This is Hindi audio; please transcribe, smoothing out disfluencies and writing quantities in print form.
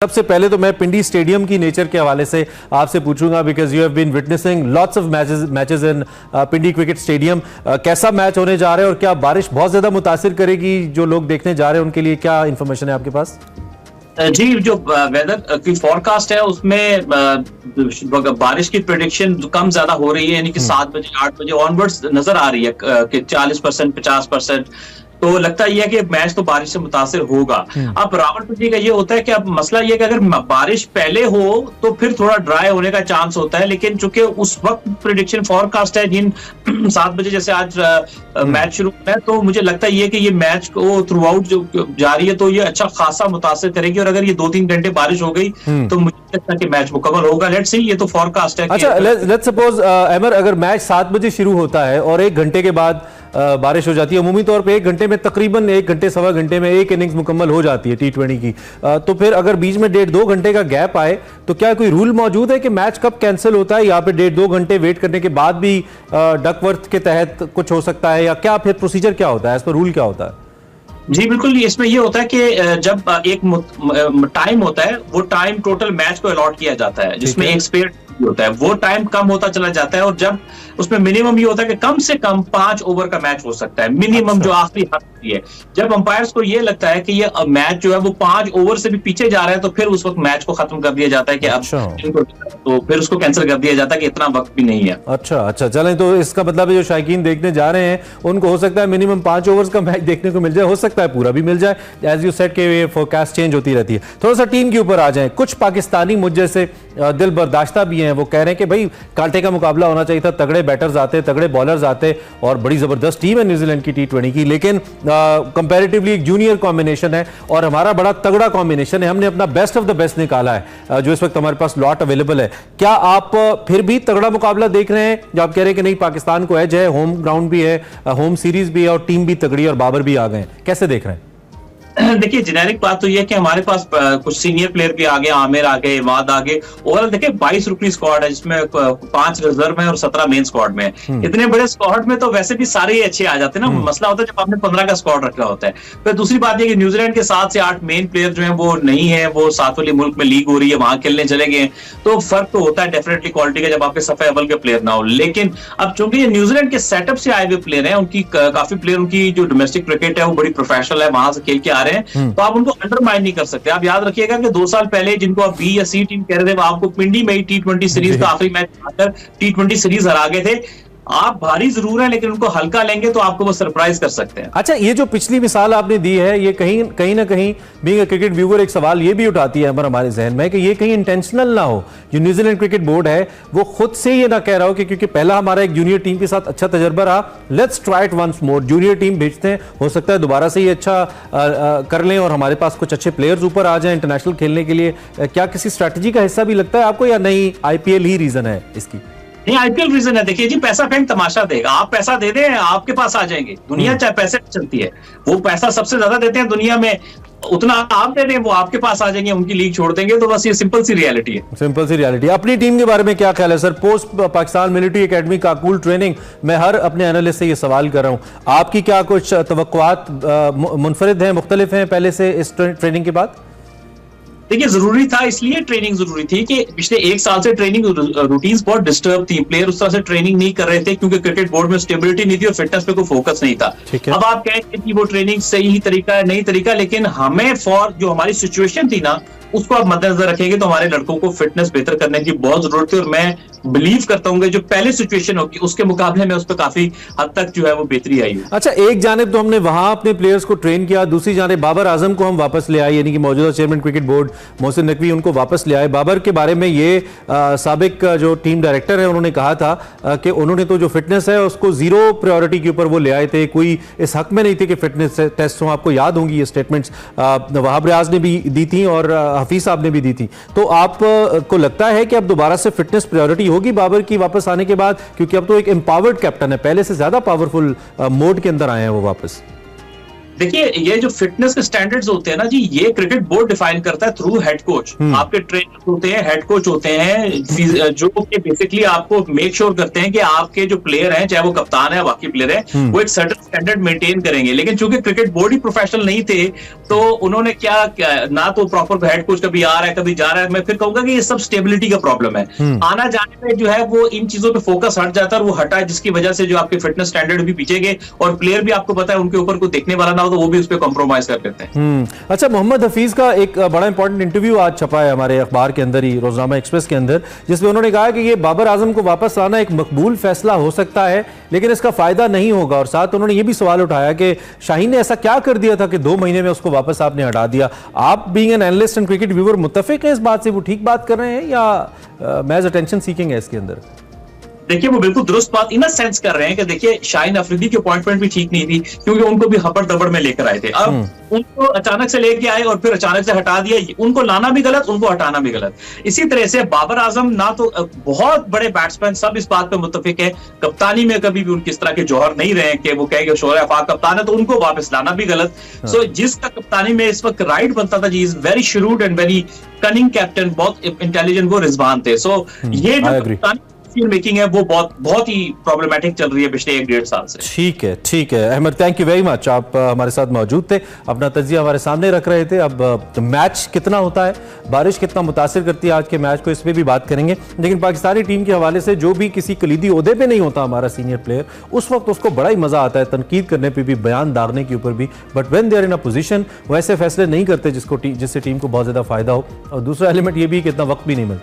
सबसे पहले तो मैं पिंडी स्टेडियम की नेचर के हवाले से आपसे पूछूंगा, because you have been witnessing lots of matches in Pindi cricket stadium. कैसा मैच होने जा रहा है और क्या बारिश बहुत ज्यादा मुतासिर करेगी जो लोग देखने जा रहे हैं उनके लिए? क्या इंफॉर्मेशन है आपके पास? जी, जो वेदर की फोरकास्ट है उसमें बारिश की प्रेडिक्शन कम ज्यादा हो रही है, यानी कि 7 बजे 8 बजे ऑनवर्ड्स नजर आ रही है कि 40% 50%। तो लगता ही है कि मैच तो बारिश से मुतासिर होगा। अब रावलपिंडी का ये होता है कि अब मसला ये है कि अगर बारिश पहले हो तो फिर थोड़ा ड्राई होने का चांस होता है, लेकिन चूंकि उस वक्त प्रेडिक्शन फोरकास्ट है जिन 7 बजे जैसे आज मैच शुरू होना है, तो मुझे लगता ही है कि ये मैच को थ्रू आउट जो जारी है तो ये अच्छा खासा मुतासिर करेगी। और अगर ये 2-3 घंटे बारिश हो गई तो मुझे लगता है कि मैच मुकम्मल होगा। लेट्स सी, ये तो फोरकास्ट है। अच्छा, लेट्स सपोज अमर, अगर मैच 7 बजे शुरू होता है और 1 घंटे के बाद बारिश हो जाती है, अमूमी तौर पे 1 घंटे में तकरीबन 1 घंटे सवा घंटे में एक इनिंग्स मुकम्मल हो जाती है T20 की, तो फिर अगर बीच में 1.5-2 घंटे का गैप आए तो क्या कोई रूल मौजूद है कि मैच कब कैंसिल होता है? यहाँ पे 1.5-2 घंटे वेट करने के बाद भी डकवर्थ के तहत कुछ हो सकता है, या क्या फिर प्रोसीजर क्या होता है, इस पर रूल क्या होता है? जी बिल्कुल, इसमें ये होता है कि जब एक टाइम होता है वो टाइम टोटल मैच को अलॉट किया जाता है, जिसमें एक स्पेयर होता है, वो टाइम कम होता चला जाता है। और जब उसमें मिनिमम ये होता है कि कम से कम 5 ओवर का मैच हो सकता है, मिनिमम जो आखिरी हद होती है। जब अंपायर्स को ये लगता है कि ये मैच जो है वो 5 ओवर से भी पीछे जा रहा है तो फिर उस वक्त मैच को खत्म कर दिया जाता है कि अब तो फिर उसको कैंसिल कर दिया जाता है कि इतना वक्त भी नहीं है। अच्छा, चलें, तो इसका मतलब जो शायकीन देखने जा रहे हैं उनको हो सकता है मिनिमम 5 ओवर्स का मैच देखने को मिल जाए, हो सकता है पूरा भी मिल जाए। एज यू सेड के फोरकास्ट चेंज होती रहती है। थोड़ा सा टीम के ऊपर आ जाए। कुछ पाकिस्तानी मुझ जैसे दिल बर्दाश्ता भी हैं, वो कह रहे हैं कि भाई कांटे का मुकाबला होना चाहिए था, तगड़े बैटर्स आते, तगड़े बॉलर्स आते, और बड़ी जबरदस्त टीम है न्यूजीलैंड की T20 की, लेकिन कंपैरेटिवली एक जूनियर कॉम्बिनेशन है और हमारा बड़ा तगड़ा कॉम्बिनेशन है, हमने अपना बेस्ट ऑफ द बेस्ट निकाला है जो इस वक्त हमारे पास लॉट अवेलेबल है। क्या आप फिर भी तगड़ा मुकाबला देख रहे हैं, जो आप कह रहे हैं कि नहीं पाकिस्तान को एज है, होम ग्राउंड भी है, होम सीरीज भी है और टीम भी तगड़ी और बाबर भी आ गए, कैसे देख रहे हैं? देखिए, जेनेरिक बात तो ये है कि हमारे पास कुछ सीनियर प्लेयर भी आ गए, आमिर आ गए, इमाद आ गए। ओवरऑल देखिए 22 रुपये स्क्वाड है, जिसमें 5 रिजर्व है और 17 मेन स्क्वाड में है। इतने बड़े स्क्वाड में तो वैसे भी सारे ही अच्छे आ जाते हैं ना। मसला होता है जब आपने 15 का स्क्वाड रखा होता है। फिर दूसरी बात ये कि न्यूजीलैंड के 7 से 8 मेन प्लेयर जो है वो नहीं है, वो साथ वाली मुल्क में लीग हो रही है, वहां खेलने चले गए, तो फर्क तो होता है डेफिनेटली क्वालिटी का जब आपके सफे अव्वल के प्लेयर ना हो। लेकिन अब चूंकि ये न्यूजीलैंड के सेटअप से आए हुए प्लेयर है, उनकी काफी प्लेयर, उनकी जो डोमेस्टिक क्रिकेट है वो बड़ी प्रोफेशनल है, वहां से खेल के आ रहे हैं, तो आप अंडरमाइन नहीं कर सकते। आप याद रखिएगा कि 2 साल पहले जिनको आप बी या सी टीम कह रहे थे, वो आपको पिंडी में ही T20 सीरीज का आखिरी मैच आकर T20 सीरीज हरा गए थे। आप भारी जरूर है, लेकिन उनको हल्का लेंगे तो आपको वो सरप्राइज कर सकते हैं। अच्छा, ये जो पिछली मिसाल आपने दी है, ये कहीं ना कहीं बीइंग अ क्रिकेट व्यूअर एक सवाल ये भी उठाती है हमारे जहन में कि ये कहीं इंटेंशनल ना हो, जो न्यूजीलैंड क्रिकेट बोर्ड है वो खुद से ये ना कह रहा हो कि क्योंकि पहला हमारा एक जूनियर टीम के साथ अच्छा तजर्बा रहा, let's try it once more, junior team भेजते हैं, हो सकता है दोबारा से ये अच्छा कर लें और हमारे पास कुछ अच्छे प्लेयर्स ऊपर आ जाए इंटरनेशनल खेलने के लिए। क्या किसी स्ट्रैटेजी का हिस्सा भी लगता है आपको, या नहीं IPL ही रीजन है इसकी? नहीं, IPL रीजन है। देखिए जी, पैसा फेंक तमाशा देगा। आप पैसा दे दें, आपके पास आ जाएंगे। दुनिया चाहे पैसे चलती है, वो पैसा सबसे ज्यादा देते हैं दुनिया में, उतना आप दे दें वो आपके पास आ जाएंगे, उनकी लीग छोड़ देंगे। तो बस ये सिंपल सी रियलिटी है। सिंपल सी रियलिटी। अपनी टीम के बारे में क्या ख्याल है sir? Post Pakistan military academy Kakul training, मैं हर अपने एनालिस्ट से ये सवाल कर रहा हूं, आपकी क्या कुछ तवक्कुआत मुनफरिद हैं, मुख्तलिफ हैं पहले से इस ट्रेनिंग के बाद? देखिए, जरूरी था, इसलिए ट्रेनिंग जरूरी थी कि पिछले 1 साल से ट्रेनिंग रूटीन्स बहुत डिस्टर्ब थी, प्लेयर उस तरह से ट्रेनिंग नहीं कर रहे थे क्योंकि क्रिकेट बोर्ड में स्टेबिलिटी नहीं थी और फिटनेस पे कोई फोकस नहीं था। अब आप कहेंगे कि वो ट्रेनिंग सही ही तरीका है, नहीं तरीका, लेकिन हमें फॉर जो हमारी सिचुएशन थी ना उसको आप मद्देनजर रखेंगे तो हमारे लड़कों को फिटनेस बेहतर करने की बहुत जरूरत है। और मैं बिलीव करता हूँ कि जो पहले सिचुएशन होगी उसके मुकाबले में उस पर काफी हद तक जो है वो बेहतरी आई है। अच्छा, एक जानिब तो हमने वहां अपने प्लेयर्स को ट्रेन किया, दूसरी जानिब बाबर आजम को हम वापस ले आए, यानी कि मौजूदा chairman cricket board Mohsin Naqvi उनको वापस ले आए। बाबर के बारे में ये साबिक जो टीम डायरेक्टर है उन्होंने कहा था कि उन्होंने तो जो फिटनेस है उसको 0 प्रायोरिटी के ऊपर वो ले आए थे, कोई इस हक में नहीं थे कि फिटनेस टेस्ट हो। आपको याद होंगी ये स्टेटमेंट्स वहाब रियाज ने भी दी थी और हफीज साहब ने भी दी थी। तो आप को लगता है कि अब दोबारा से फिटनेस प्रायोरिटी होगी बाबर की वापस आने के बाद, क्योंकि अब तो एक एम्पावर्ड कैप्टन है, पहले से ज्यादा पावरफुल मोड के अंदर आए हैं वो वापस? देखिए, ये जो फिटनेस के स्टैंडर्ड्स होते हैं ना जी, ये क्रिकेट बोर्ड डिफाइन करता है थ्रू हेड कोच। आपके ट्रेनर होते हैं, हेड कोच होते हैं, जो कि बेसिकली आपको मेक श्योर करते हैं कि आपके जो प्लेयर हैं, चाहे वो कप्तान है, बाकी प्लेयर है, वो एक सर्टेन स्टैंडर्ड मेंटेन करेंगे। लेकिन चूंकि क्रिकेट बोर्ड ही प्रोफेशनल नहीं थे, तो उन्होंने क्या ना तो प्रॉपर हेड कोच कभी आ रहा है, कभी जा रहा है। मैं फिर कहूंगा कि ये सब स्टेबिलिटी का प्रॉब्लम है। आना जाने में जो है वो इन चीजों पे फोकस हट जाता है, और वो हटा है, जिसकी वजह से जो आपके फिटनेस स्टैंडर्ड भी पीछे गए, और प्लेयर भी आपको पता है उनके ऊपर कोई देखने वाला ना हो तो वो भी उस पर कॉम्प्रोमाइज कर लेते हैं। अच्छा, मोहम्मद हफीज का एक बड़ा इंपॉर्टेंट इंटरव्यू आज छपा है हमारे अखबार के अंदर ही, रोजनामा एक्सप्रेस के अंदर, जिसमें उन्होंने कहा कि ये बाबर आजम को वापस लाना एक मकबूल फैसला हो सकता है, लेकिन इसका फायदा नहीं होगा। और साथ उन्होंने ये भी सवाल उठाया कि शाहीन ने ऐसा क्या कर दिया था कि 2 महीने में उसको वापस आपने हटा दिया। आप being an analyst and cricket viewer मुत्तफिक है इस बात से, वो ठीक बात कर रहे हैं या महज अटेंशन सीकिंग है इसके अंदर? देखिए, वो बिल्कुल दुरुस्त बात इन सेंस कर रहे हैं कि देखिए, शाहीन अफरीदी की अपॉइंटमेंट भी ठीक नहीं थी, क्योंकि उनको भी हपड़ दबड़ में लेकर आए थे। अब उनको अचानक से लेके आए और फिर अचानक से हटा दिया, उनको लाना भी गलत, उनको हटाना भी गलत। इसी तरह से बाबर आजम ना तो बहुत बड़े बैट्समैन सब इस बात पे मुत्तफिक है, कप्तानी में कभी भी उनकी इस तरह के जौहर नहीं रहे कि वो कहे कि शोएब अफाक कप्तान है तो उनको वापस लाना भी गलत। सो जिसका कप्तानी में इस वक्त राइट बनता था जी, is very shrewd and very cunning captain, बहुत इंटेलिजेंट, वो रिजवान थे। सो ये जो कप्तानी मेकिंग है वो बहुत ही प्रॉब्लमेटिक चल रही है पिछले 1-1.5 साल से। ठीक है Ahmed, thank you very much. आप हमारे साथ मौजूद थे, अपना तज्जिया हमारे सामने रख रहे थे। अब मैच कितना होता है, बारिश कितना मुतासिर करती है आज के मैच को, इस पर भी बात करेंगे। लेकिन पाकिस्तानी टीम के हवाले से जो भी किसी कलीदी ओहदे पे नहीं होता हमारा सीनियर प्लेयर, उस वक्त उसको बड़ा ही मजा आता है तनकीद करने पर भी, बयान दागने के ऊपर भी। But when they are in a position वो ऐसे फैसले नहीं करते जिससे टीम को बहुत ज्यादा फायदा हो। और दूसरा एलिमेंट ये भी कि इतना वक्त भी नहीं मिलता।